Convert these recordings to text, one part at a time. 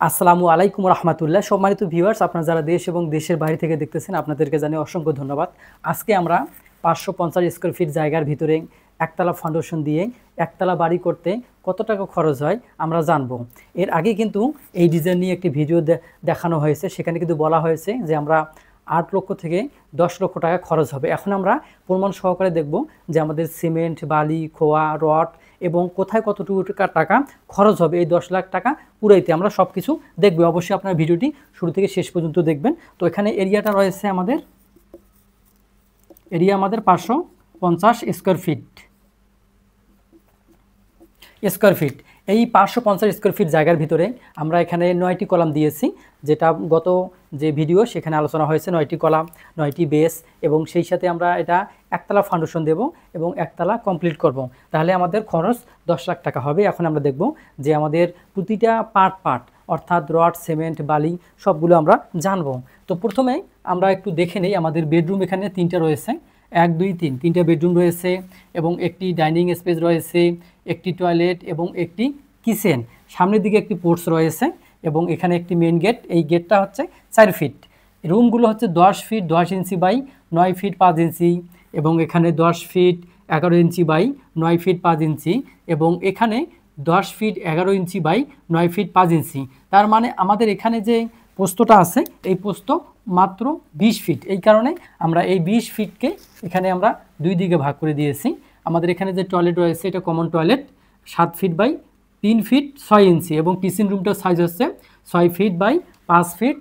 আসসালামু আলাইকুম রহমতুল্লাহ। সম্মানিত ভিউয়ার্স, আপনারা যারা দেশ এবং দেশের বাইরে থেকে দেখতেছেন আপনাদেরকে জানিয়ে অসংখ্য ধন্যবাদ। আজকে আমরা 550 স্কোয়ার ফিট জায়গার ভিতরে একতলা ফাউন্ডেশন দিয়ে একতলা বাড়ি করতে কত টাকা খরচ হয় আমরা জানবো। এর আগে কিন্তু এই ডিজাইন নিয়ে একটি ভিডিও দেখানো হয়েছে, সেখানে কিন্তু বলা হয়েছে যে আমরা 8 লক্ষ থেকে 10 লক্ষ টাকা খরচ হবে। এখন আমরা প্রমাণ সহকারে দেখব যে আমাদের সিমেন্ট, বালি, খোয়া, রড এবং কোথায় কতটুকু টাকা খরচ হবে এই 10 লাখ টাকা পুরাইতে, আমরা সব কিছু দেখব। অবশ্যই আপনার ভিডিওটি শুরু থেকে শেষ পর্যন্ত দেখবেন। তো এখানে এরিয়াটা রয়েছে আমাদের 550 স্কোয়ার ফিট। এই 550 স্কোয়ার ফিট জায়গার ভিতরে আমরা এখানে 9টি কলাম দিয়েছি, যেটা গত যে ভিডিও সেখানে আলোচনা হয়েছে। 9টি কলাম, 9টি বেস, এবং সেই সাথে আমরা এটা একতলা ফাউন্ডেশন দেব এবং একতলা কমপ্লিট করব। তাহলে আমাদের খরচ 10 লাখ টাকা হবে। এখন আমরা দেখব যে আমাদের প্রতিটা পার্ট অর্থাৎ রড, সিমেন্ট, বালি সবগুলো আমরা জানব। তো প্রথমে আমরা একটু দেখে নেই। আমাদের বেডরুম এখানে 3টা রয়েছে, 1 2 3 3টা বেডরুম রয়েছে এবং একটি ডাইনিং স্পেস রয়েছে, একটি টয়লেট এবং একটি কিচেন। সামনের দিকে একটি পোর্চ রয়েছে এবং এখানে একটি মেইন গেট। এই গেটটা হচ্ছে 4 ফিট। রুমগুলো হচ্ছে 10 ফিট 10 ইঞ্চি বাই 9 ফিট 5 ইঞ্চি, এবং এখানে 10 ফিট 11 ইঞ্চি বাই 9 ফিট 5 ইঞ্চি, এবং এখানে 10 ফিট 11 ইঞ্চি বাই 9 ফিট 5 ইঞ্চি। তার মানে আমাদের এখানে যে প্রস্থটা আছে এই প্রস্থ মাত্র 20 ফিট। এই কারণে আমরা এই 20 ফিটকে এখানে আমরা 2 দিকে ভাগ করে দিয়েছি। আমাদের এখানে যে টয়লেট রয়েছে এটা common toilet, 7 feet by 3 feet 6 inch, এবং কিচেন রুমটার সাইজ হচ্ছে 6 ফিট বাই 5 ফিট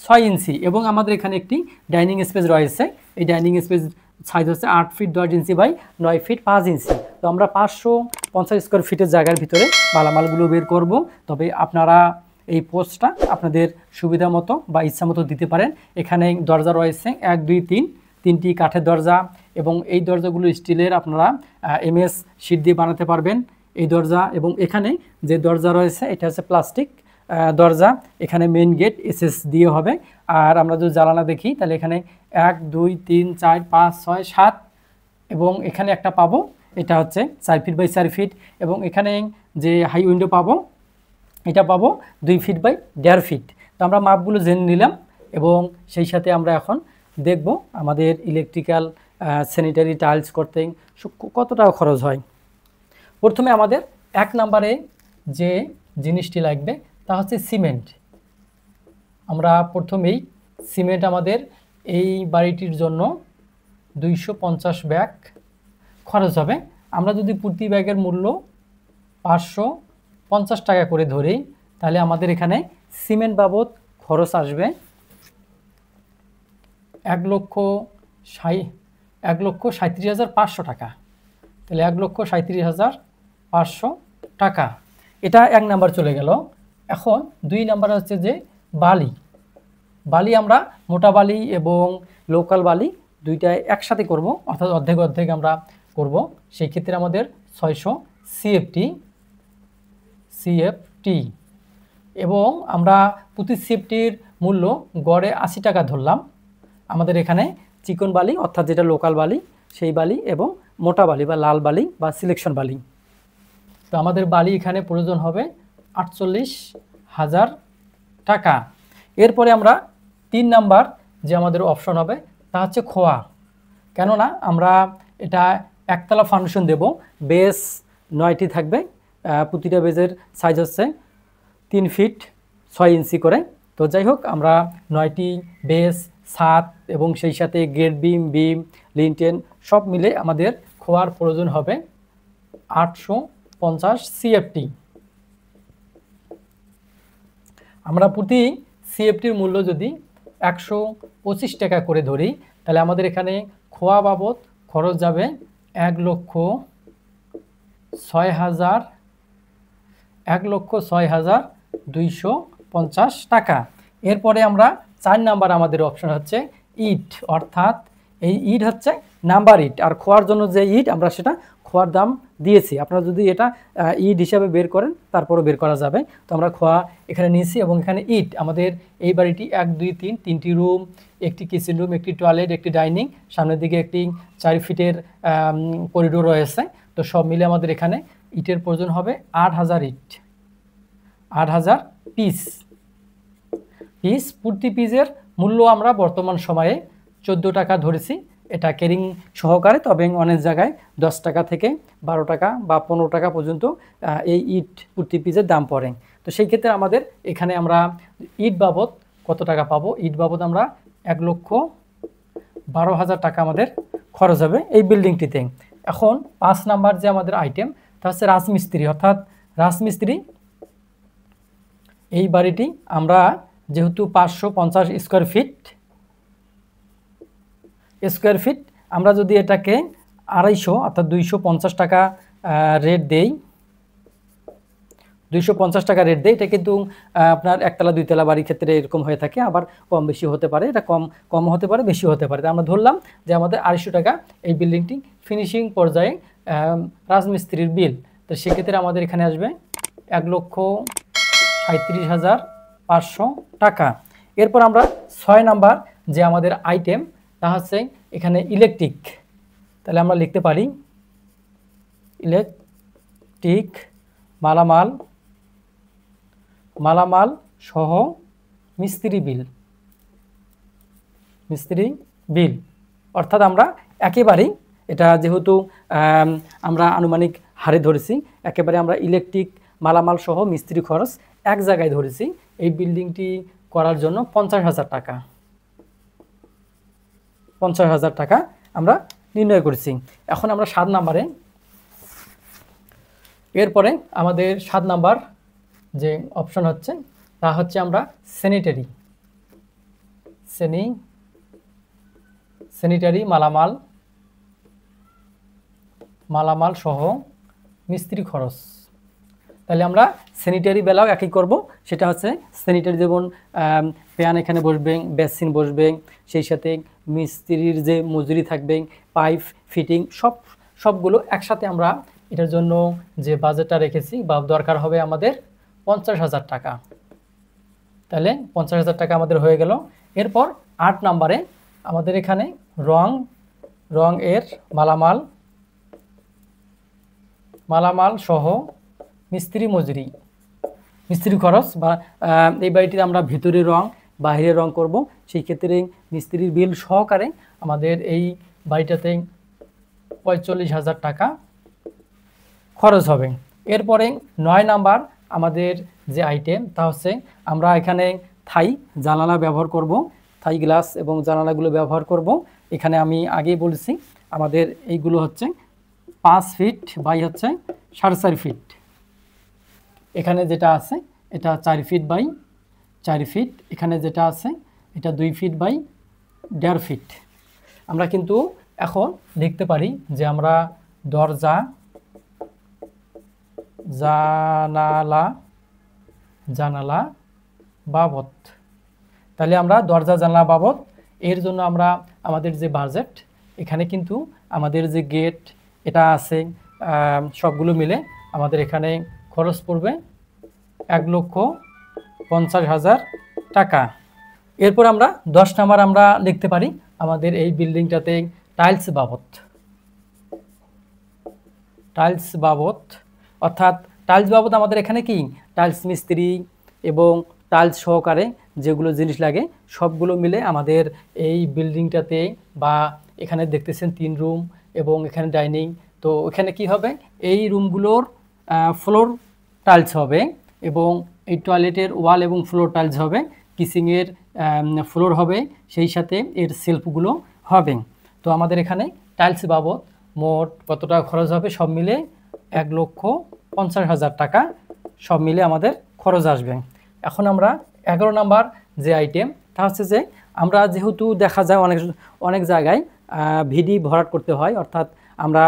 6 ইঞ্চি, এবং আমাদের এখানে একটি ডাইনিং স্পেস রয়েছে। এই ডাইনিং স্পেস সাইজ হচ্ছে 8 ফিট 10 ইঞ্চি বাই 9 ফিট 5 ইঞ্চি। তো আমরা 550 স্কোয়ার ফিটের জায়গার ভিতরে মালামালগুলো বের করব। তবে আপনারা এই পোস্টটা আপনাদের সুবিধা মতো বা ইচ্ছা মতো দিতে পারেন। এখানে দরজা রয়েছে 1 2 3 3টি কাঠের দরজা, এবং এই দরজাগুলো স্টিলের, আপনারা MS শিট দিয়ে বানাতে পারবেন এই দরজা। এবং এখানে যে দরজা রয়েছে এটা হচ্ছে প্লাস্টিক দরজা। এখানে মেইন গেট SS দিয়ে হবে। আর আমরা যদি জ্বালানা দেখি তাহলে এখানে 1 2 3 4 5 6 7, এবং এখানে একটা পাবো, এটা হচ্ছে 4 ফিট বাই 4 ফিট, এবং এখানে যে হাই উইন্ডো পাবো এটা পাবো 2 ফিট বাই 1.5 ফিট। তো আমরা মাপগুলো জেনে নিলাম, এবং সেই সাথে আমরা এখন দেখব আমাদের ইলেকট্রিক্যাল স্যানিটারি টাইলস করতে কত টাকা খরচ হয়। প্রথমে আমাদের 1 নম্বরে যে জিনিসটি লাগবে তা হচ্ছে সিমেন্ট। আমরা প্রথমেই সিমেন্ট আমাদের এই বাড়িটির জন্য 250 ব্যাগ খরচ হবে। আমরা যদি প্রতি ব্যাগের মূল্য 550 টাকা করে ধরি, তাহলে আমাদের এখানে সিমেন্ট বাবদ খরচ আসবে 1,37,500 টাকা। তাহলে 1,37,500 টাকা। এটা 1 নাম্বার চলে গেল। এখন 2 নাম্বার হচ্ছে যে বালি আমরা মোটা বালি এবং লোকাল বালি দুইটাই একসাথে করব, অর্থাৎ অর্ধেক অর্ধেক আমরা করব। সেই ক্ষেত্রে আমাদের 600 CFT, এবং আমরা প্রতি CFTর মূল্য গড়ে 80 টাকা ধরলাম। আমাদের এখানে চিকন বালি অর্থাৎ যেটা লোকাল বালি সেই বালি, এবং মোটা বালি বা লাল বালি বা সিলেকশন বালি। তো আমাদের বালি এখানে প্রয়োজন হবে 48,000 টাকা। এরপরে আমরা 3 নাম্বার যে আমাদের অপশন হবে তা হচ্ছে খোয়া। কেননা আমরা এটা একতলা ফাউন্ডেশন দেব, বেস 9টি থাকবে, প্রতিটা বেজের সাইজ হচ্ছে 3 ফিট 6 ইঞ্চি করে। তো যাই হোক, আমরা 9টি বেস, ছাদ এবং সেই সাথে গেট বিম, লিনটেন সব মিলে আমাদের খোয়ার প্রয়োজন হবে 850 CFT। আমরা প্রতি CFTর মূল্য যদি 125 টাকা করে ধরি, তাহলে আমাদের এখানে খোয়া বাবদ খরচ যাবে 1,06,250 টাকা। এরপরে আমরা 4 নাম্বার আমাদের অপশন হচ্ছে ইট, অর্থাৎ এই ইট হচ্ছে নাম্বার ইট, আর খোয়ার জন্য যে ইট আমরা সেটা খোয়ার দাম দিয়েছি। আপনারা যদি এটা ইট হিসাবে বের করেন তারপরও বের করা যাবে। তো আমরা খোয়া এখানে নিয়েছি, এবং এখানে ইট আমাদের এই বাড়িটি 1 2 3 3টি রুম, একটি কিচেন রুম, একটি টয়লেট, একটি ডাইনিং, সামনের দিকে একটি 4 ফিটের করিডোর রয়েছে। তো সব মিলে আমাদের এখানে ইটের প্রয়োজন হবে 8,000 ইট। 8,000 পিস। প্রতি পিসের মূল্য আমরা বর্তমান সময়ে 14 টাকা ধরেছি, এটা ক্যারিং সহকারে। তবে অনেক জায়গায় 10 টাকা থেকে 12 টাকা বা 15 টাকা পর্যন্ত এই ইট প্রতি পিসের দাম পড়ে। তো সেই ক্ষেত্রে আমাদের এখানে আমরা ইট বাবদ কত টাকা পাবো? ইট বাবদ আমরা 1,12,000 টাকা আমাদের খরচ হবে এই বিল্ডিংটিতে। এখন 5 নাম্বার যে আমাদের আইটেম, তা হচ্ছে রাজমিস্ত্রি। অর্থাৎ রাজমিস্ত্রি, এই বাড়িটি আমরা যেহেতু 550 স্কোয়ার ফিট, আমরা যদি এটাকে 250 অর্থাৎ 250 টাকা রেট দেই, 250 টাকা রেট দেয়, এটা কিন্তু আপনার একতলা দুইতলা বাড়ির ক্ষেত্রে এরকম হয়ে থাকে, আবার কম বেশি হতে পারে, এটা কম হতে পারে, বেশি হতে পারে। আমরা ধরলাম যে আমাদের 250 টাকা এই বিল্ডিংটি ফিনিশিং পর্যায়ে রাজমিস্ত্রির বিল। তো সেক্ষেত্রে আমাদের এখানে আসবে 1,37,500 টাকা। এরপর আমরা 6 নাম্বার যে আমাদের আইটেম, তা হচ্ছে এখানে ইলেকট্রিক। তাহলে আমরা লিখতে পারি ইলেকট্রিক মালামাল সহ মিস্ত্রি বিল। অর্থাৎ আমরা একেবারেই, এটা যেহেতু আমরা আনুমানিক হারে ধরেছি, একেবারে আমরা ইলেকট্রিক মালামাল সহ মিস্ত্রি খরচ এক জায়গায় ধরেছি এই বিল্ডিংটি করার জন্য 50,000 টাকা। 50,000 টাকা আমরা নির্ণয় করেছি। এখন আমরা 7 নাম্বারে, এরপরে আমাদের 7 নাম্বার যে অপশন হচ্ছে, তা হচ্ছে আমরা স্যানিটারি মালামাল সহ মিস্ত্রি খরচ। তাহলে আমরা স্যানিটারি বেলাও একই করব, সেটা হচ্ছে স্যানিটারি যেমন প্যান এখানে বসবে, বেসিন বসবে, সেই সাথে মিস্ত্রির যে মজুরি থাকবে, পাইপ ফিটিং, সবগুলো একসাথে আমরা এটার জন্য যে বাজেটটা রেখেছি বা দরকার হবে আমাদের 50,000 টাকা। তাহলে 50,000 টাকা আমাদের হয়ে গেল। এরপর 8 নাম্বারে আমাদের এখানে রং এর মালামাল সহ মিস্ত্রি খরচ, বা এই বাড়িটিতে আমরা ভিতরে রং বাইরে রং করব, সেই ক্ষেত্রে মিস্ত্রির বিল সহকারে আমাদের এই বাড়িটাতে 45,000 টাকা খরচ হবে। এরপরে 9 নাম্বার আমাদের যে আইটেম, তা হচ্ছে আমরা এখানে থাই জানালা ব্যবহার করব, থাই গ্লাস এবং জানালাগুলো ব্যবহার করব। এখানে আমি আগেই বলেছি আমাদের এইগুলো হচ্ছে 5 ফিট বাই হচ্ছে 4.5 ফিট। এখানে যেটা আছে এটা 4 ফিট বাই 4 ফিট। এখানে যেটা আছে এটা 2 ফিট বাই 1.5 ফিট। আমরা কিন্তু এখন লিখতে পারি যে আমরা দরজা জানালা বাবদ, তাহলে আমরা দরজা জানালা বাবদ এর জন্য আমরা আমাদের যে বাজেট, এখানে কিন্তু আমাদের যে গেট এটা আছে, সবগুলো মিলে আমাদের এখানে খরচ পড়বে 1,50,000 টাকা। এরপর আমরা 10 নাম্বার আমরা লিখতে পারি আমাদের এই বিল্ডিংটাতে টাইলস বাবদ, অর্থাৎ টাইলস বাবদ আমাদের এখানে কি টাইলস মিস্ত্রি এবং টাইলস সহকারে যেগুলো জিনিস লাগে সবগুলো মিলে আমাদের এই বিল্ডিংটাতে, বা এখানে দেখতেছেন 3 রুম এবং এখানে ডাইনিং, তো এখানে কি হবে, এই রুমগুলোর ফ্লোর টাইলস হবে এবং এই টয়লেটের ওয়াল এবং ফ্লোর টাইলস হবে, কিচেনের ফ্লোর হবে, সেই সাথে এর সেলফগুলো হবে। তো আমাদের এখানে টাইলস বাবদ মোট কত টাকা খরচ হবে, সব মিলে 1,50,000 টাকা সব মিলে আমাদের খরচ আসবে। এখন আমরা 11 নাম্বার যে আইটেম, তা হচ্ছে যে আমরা যেহেতু দেখা যায় অনেক জায়গায় ভিডি ভরাট করতে হয়, অর্থাৎ আমরা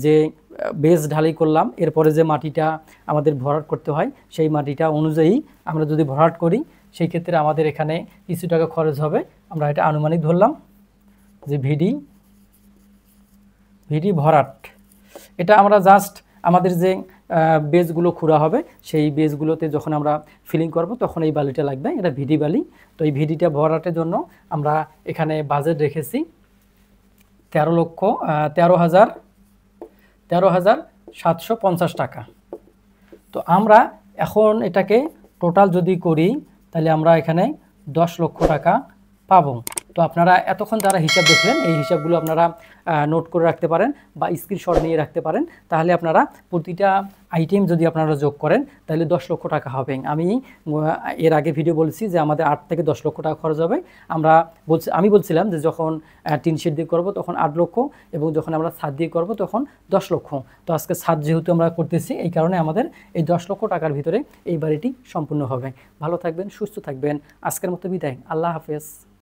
যে বেস ঢালাই করলাম এরপরে যে মাটিটা আমাদের ভরাট করতে হয়, সেই মাটিটা অনুযায়ী আমরা যদি ভরাট করি সেই ক্ষেত্রে আমাদের এখানে কিছু টাকা খরচ হবে। আমরা এটা আনুমানিক ধরলাম যে ভিডি ভরাট, এটা আমরা জাস্ট আমাদের যে বেসগুলো খুঁড়া হবে সেই বেসগুলোতে যখন আমরা ফিলিং করব তখন এই বালিটা লাগবে, এটা ভিডি বালি। তো এই ভিডিটা ভরাটের জন্য আমরা এখানে বাজেট রেখেছি 13,750 টাকা। তো আমরা এখন এটাকে টোটাল যদি করি তাহলে আমরা এখানে 10 লক্ষ টাকা পাবো। তো আপনারা এতক্ষণ যারা হিসাব দেখলেন এই হিসাবগুলো আপনারা নোট করে রাখতে পারেন বা স্ক্রিনশট নিয়ে রাখতে পারেন। তাহলে আপনারা প্রতিটা আইটেম যদি আপনারা যোগ করেন তাহলে 10 লক্ষ টাকা হবে। আমি এর আগে ভিডিও বলছি যে আমাদের 8 থেকে 10 লক্ষ টাকা খরচ হবে। আমি বলছিলাম যে যখন টিন শেড দিয়ে করবো তখন 8 লক্ষ এবং যখন আমরা ছাদ দিয়ে করবো তখন 10 লক্ষ। তো আজকে ছাদ যেহেতু আমরা করতেছি এই কারণে আমাদের এই 10 লক্ষ টাকার ভিতরে এই বাড়িটি সম্পূর্ণ হবে। ভালো থাকবেন, সুস্থ থাকবেন। আজকের মতো বিদায়। আল্লাহ হাফেজ।